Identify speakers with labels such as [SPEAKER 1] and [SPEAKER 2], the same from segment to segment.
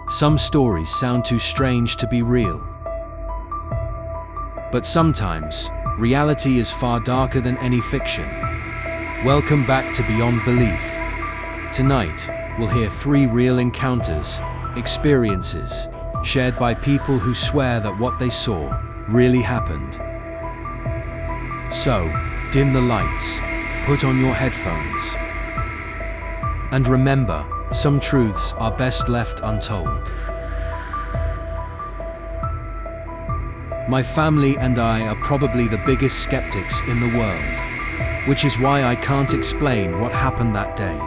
[SPEAKER 1] some stories sound too strange to be real. But sometimes, reality is far darker than any fiction. Welcome back to Beyond Belief. Tonight, we'll hear 3 real encounters, experiences, shared by people who swear that what they saw really happened. So, dim the lights, put on your headphones, and remember, some truths are best left untold. My family and I are probably the biggest skeptics in the world, which is why I can't explain what happened that day.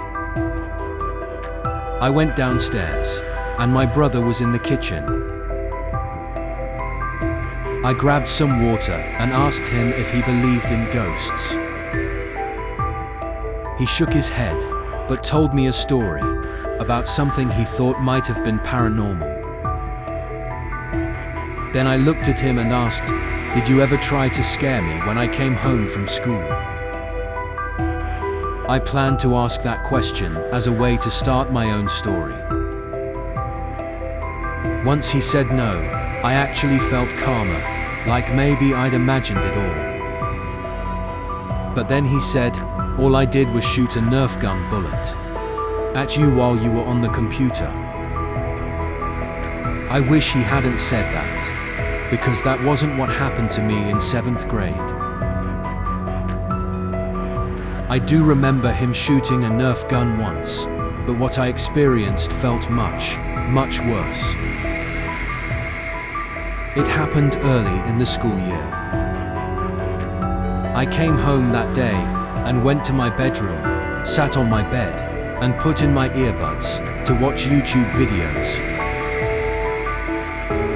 [SPEAKER 1] I went downstairs, and my brother was in the kitchen. I grabbed some water and asked him if he believed in ghosts. He shook his head, but told me a story about something he thought might have been paranormal. Then I looked at him and asked, "Did you ever try to scare me when I came home from school?" I planned to ask that question as a way to start my own story. Once he said no, I actually felt calmer, like maybe I'd imagined it all. But then he said, "All I did was shoot a Nerf gun bullet at you while you were on the computer." I wish he hadn't said that, because that wasn't what happened to me in 7th grade. I do remember him shooting a Nerf gun once, but what I experienced felt much, much worse. It happened early in the school year. I came home that day and went to my bedroom, sat on my bed, and put in my earbuds to watch YouTube videos.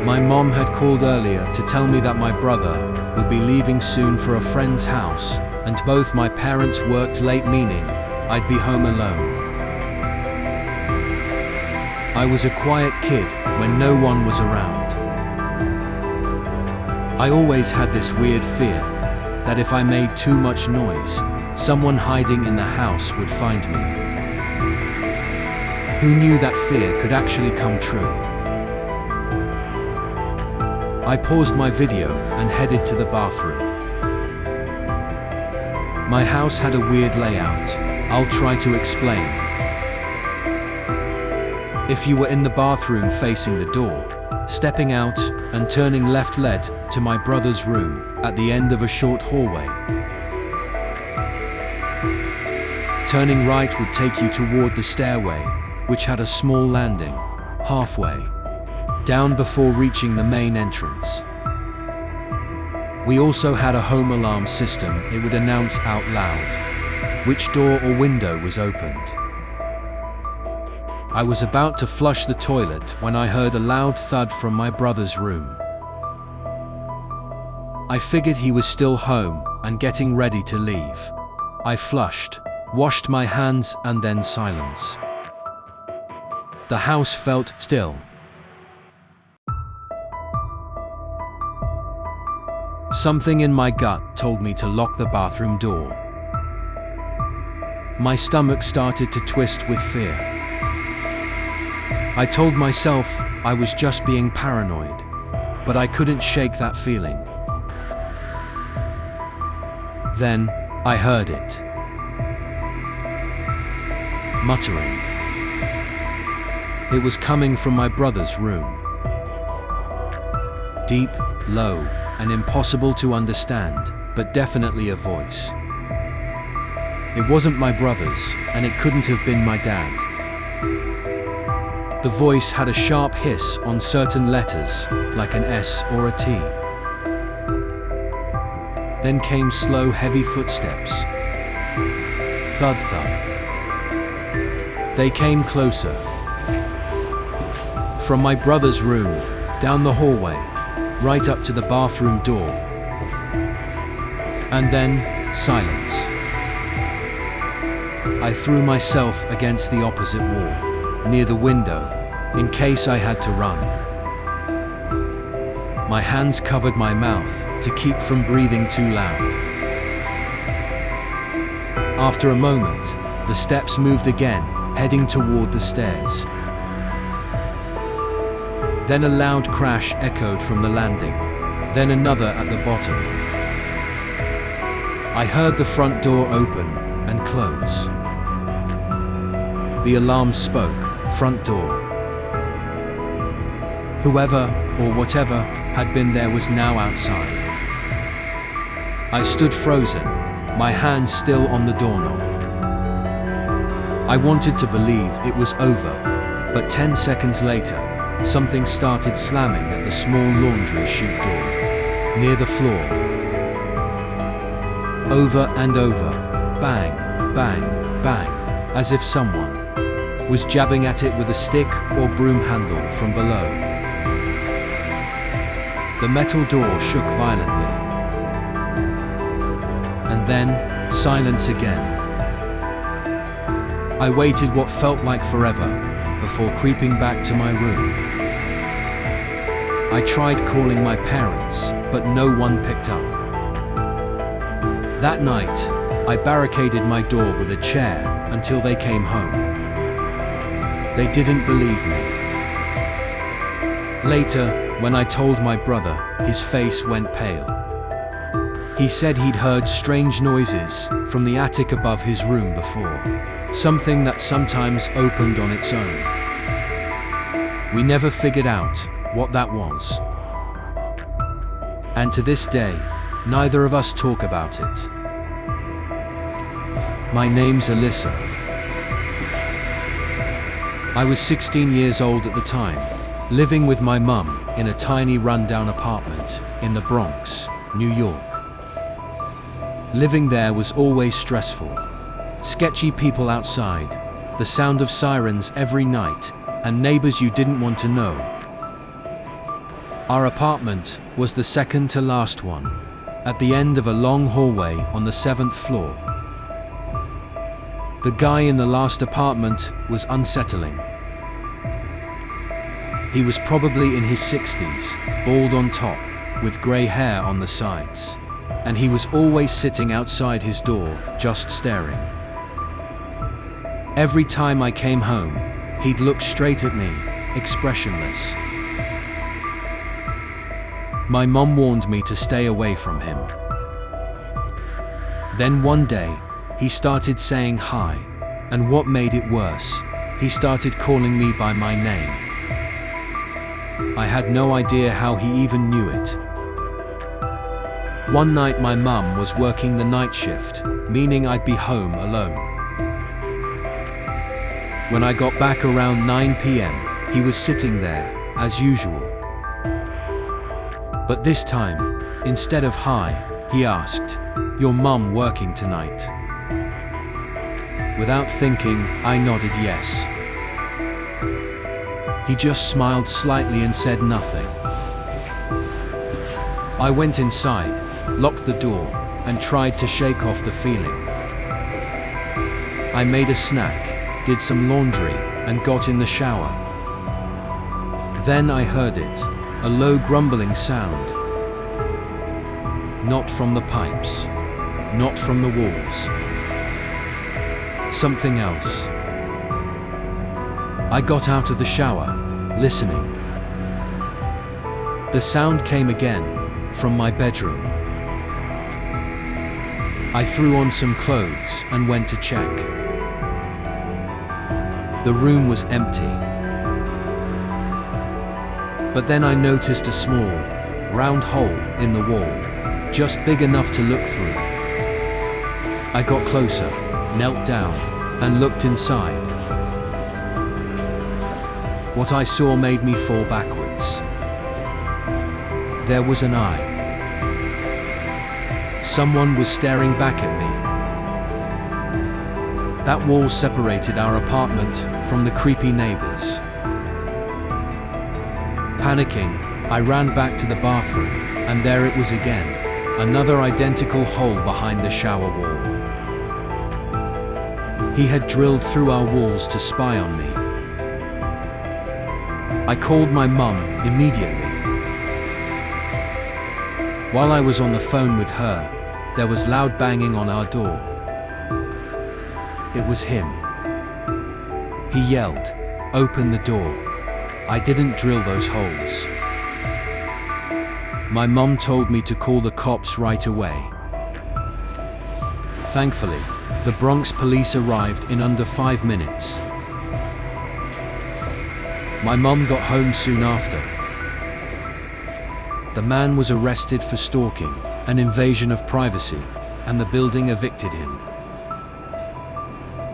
[SPEAKER 1] My mom had called earlier to tell me that my brother would be leaving soon for a friend's house, and both my parents worked late, meaning I'd be home alone. I was a quiet kid when no one was around. I always had this weird fear that if I made too much noise, someone hiding in the house would find me. Who knew that fear could actually come true? I paused my video and headed to the bathroom. My house had a weird layout. I'll try to explain. If you were in the bathroom facing the door, stepping out and turning left led to my brother's room at the end of a short hallway. Turning right would take you toward the stairway, which had a small landing, halfway down before reaching the main entrance. We also had a home alarm system. It would announce out loud which door or window was opened. I was about to flush the toilet when I heard a loud thud from my brother's room. I figured he was still home and getting ready to leave. I flushed, washed my hands, and then silence. The house felt still. Something in my gut told me to lock the bathroom door. My stomach started to twist with fear. I told myself I was just being paranoid, but I couldn't shake that feeling. Then, I heard it. Muttering. It was coming from my brother's room. Deep, low, and impossible to understand, but definitely a voice. It wasn't my brother's, and it couldn't have been my dad. The voice had a sharp hiss on certain letters, like an S or a T. Then came slow, heavy footsteps. Thud, thud. They came closer. From my brother's room, down the hallway, right up to the bathroom door. And then, silence. I threw myself against the opposite wall, near the window, in case I had to run. My hands covered my mouth to keep from breathing too loud. After a moment, the steps moved again, heading toward the stairs. Then a loud crash echoed from the landing, then another at the bottom. I heard the front door open and close. The alarm spoke, front door. Whoever, or whatever, had been there was now outside. I stood frozen, my hand still on the doorknob. I wanted to believe it was over, but 10 seconds later, something started slamming at the small laundry chute door, near the floor. Over and over, bang, bang, bang, as if someone was jabbing at it with a stick or broom handle from below. The metal door shook violently. And then, silence again. I waited what felt like forever, before creeping back to my room. I tried calling my parents, but no one picked up. That night, I barricaded my door with a chair until they came home. They didn't believe me. Later, when I told my brother, his face went pale. He said he'd heard strange noises from the attic above his room before, something that sometimes opened on its own. We never figured out what that was. And to this day, neither of us talk about it. My name's Alyssa. I was 16 years old at the time, living with my mum in a tiny rundown apartment in the Bronx, New York. Living there was always stressful. Sketchy people outside, the sound of sirens every night, and neighbors you didn't want to know. Our apartment was the second to last one, at the end of a long hallway on the 7th floor. The guy in the last apartment was unsettling. He was probably in his 60s, bald on top, with grey hair on the sides. And he was always sitting outside his door, just staring. Every time I came home, he'd look straight at me, expressionless. My mum warned me to stay away from him. Then one day, he started saying hi, and what made it worse, he started calling me by my name. I had no idea how he even knew it. One night my mum was working the night shift, meaning I'd be home alone. When I got back around 9 p.m., he was sitting there, as usual. But this time, instead of hi, he asked, "Your mum working tonight?" Without thinking, I nodded yes. He just smiled slightly and said nothing. I went inside, locked the door, and tried to shake off the feeling. I made a snack, did some laundry, and got in the shower. Then I heard it, a low grumbling sound. Not from the pipes, not from the walls. Something else. I got out of the shower, listening. The sound came again, from my bedroom. I threw on some clothes and went to check. The room was empty. But then I noticed a small, round hole in the wall, just big enough to look through. I got closer, knelt down, and looked inside. What I saw made me fall backwards. There was an eye. Someone was staring back at me. That wall separated our apartment from the creepy neighbors. Panicking, I ran back to the bathroom, and there it was again, another identical hole behind the shower wall. He had drilled through our walls to spy on me. I called my mum immediately. While I was on the phone with her, there was loud banging on our door. It was him. He yelled, "Open the door." I didn't drill those holes. My mom told me to call the cops right away. Thankfully, the Bronx police arrived in under 5 minutes. My mom got home soon after. The man was arrested for stalking, an invasion of privacy, and the building evicted him.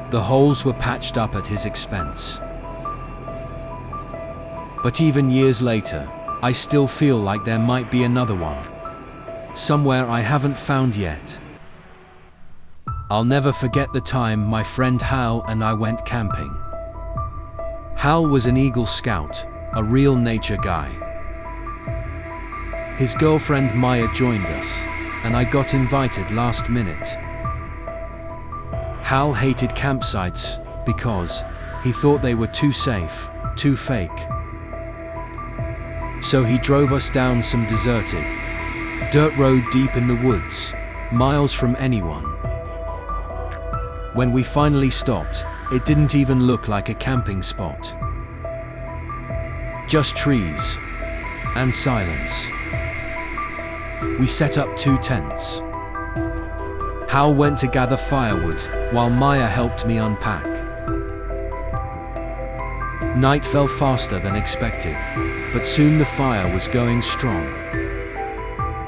[SPEAKER 1] The holes were patched up at his expense. But even years later, I still feel like there might be another one. Somewhere I haven't found yet. I'll never forget the time my friend Hal and I went camping. Hal was an Eagle Scout, a real nature guy. His girlfriend Maya joined us, and I got invited last minute. Hal hated campsites because he thought they were too safe, too fake. So he drove us down some deserted dirt road deep in the woods, miles from anyone. When we finally stopped, it didn't even look like a camping spot. Just trees and silence. We set up 2 tents. Hal went to gather firewood, while Maya helped me unpack. Night fell faster than expected, but soon the fire was going strong.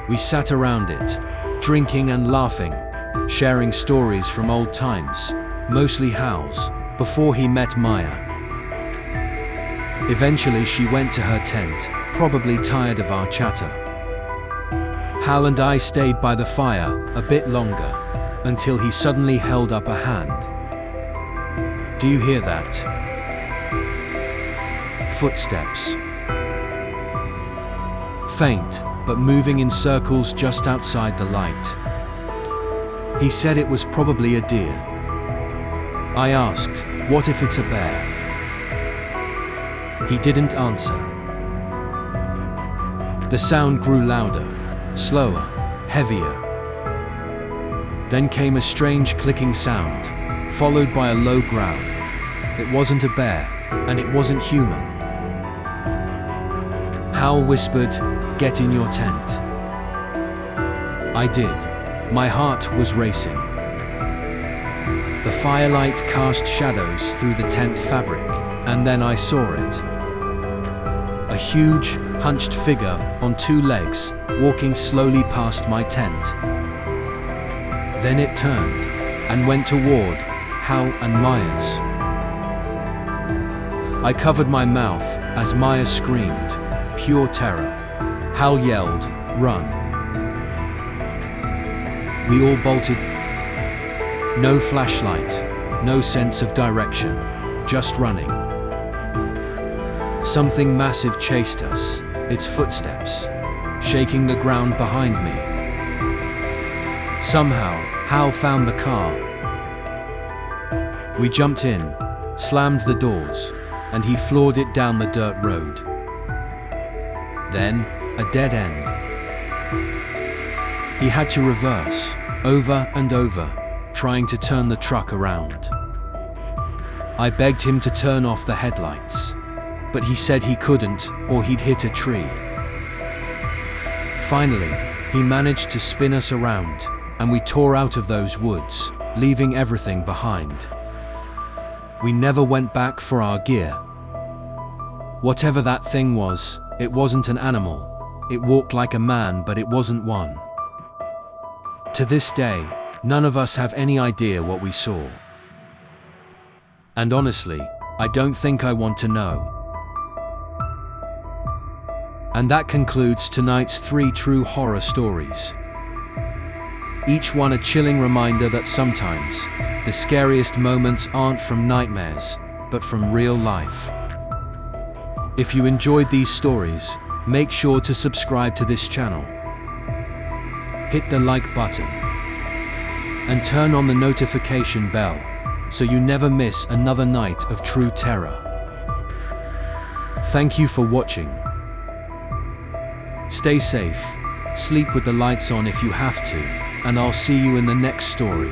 [SPEAKER 1] We sat around it, drinking and laughing, sharing stories from old times, mostly Hal's, before he met Maya. Eventually she went to her tent, probably tired of our chatter. Hal and I stayed by the fire a bit longer, until he suddenly held up a hand. Do you hear that? Footsteps. Faint, but moving in circles just outside the light. He said it was probably a deer. I asked, what if it's a bear? He didn't answer. The sound grew louder, slower, heavier. Then came a strange clicking sound, followed by a low growl. It wasn't a bear, and it wasn't human. Hal whispered, "Get in your tent." I did. My heart was racing. The firelight cast shadows through the tent fabric, and then I saw it. A huge, hunched figure on 2 legs, walking slowly past my tent. Then it turned and went toward Hal and Maya's. I covered my mouth as Maya screamed, pure terror. Hal yelled, "Run." We all bolted. No flashlight, no sense of direction, just running. Something massive chased us, its footsteps, shaking the ground behind me. Somehow, Hal found the car. We jumped in, slammed the doors, and he floored it down the dirt road. Then, a dead end. He had to reverse, over and over, trying to turn the truck around. I begged him to turn off the headlights, but he said he couldn't, or he'd hit a tree. Finally, he managed to spin us around, and we tore out of those woods, leaving everything behind. We never went back for our gear. Whatever that thing was, it wasn't an animal. It walked like a man, but it wasn't one. To this day, none of us have any idea what we saw. And honestly, I don't think I want to know. And that concludes tonight's 3 true horror stories. Each one a chilling reminder that sometimes, the scariest moments aren't from nightmares, but from real life. If you enjoyed these stories, make sure to subscribe to this channel. Hit the like button. And turn on the notification bell, so you never miss another night of true terror. Thank you for watching. Stay safe, sleep with the lights on if you have to, and I'll see you in the next story.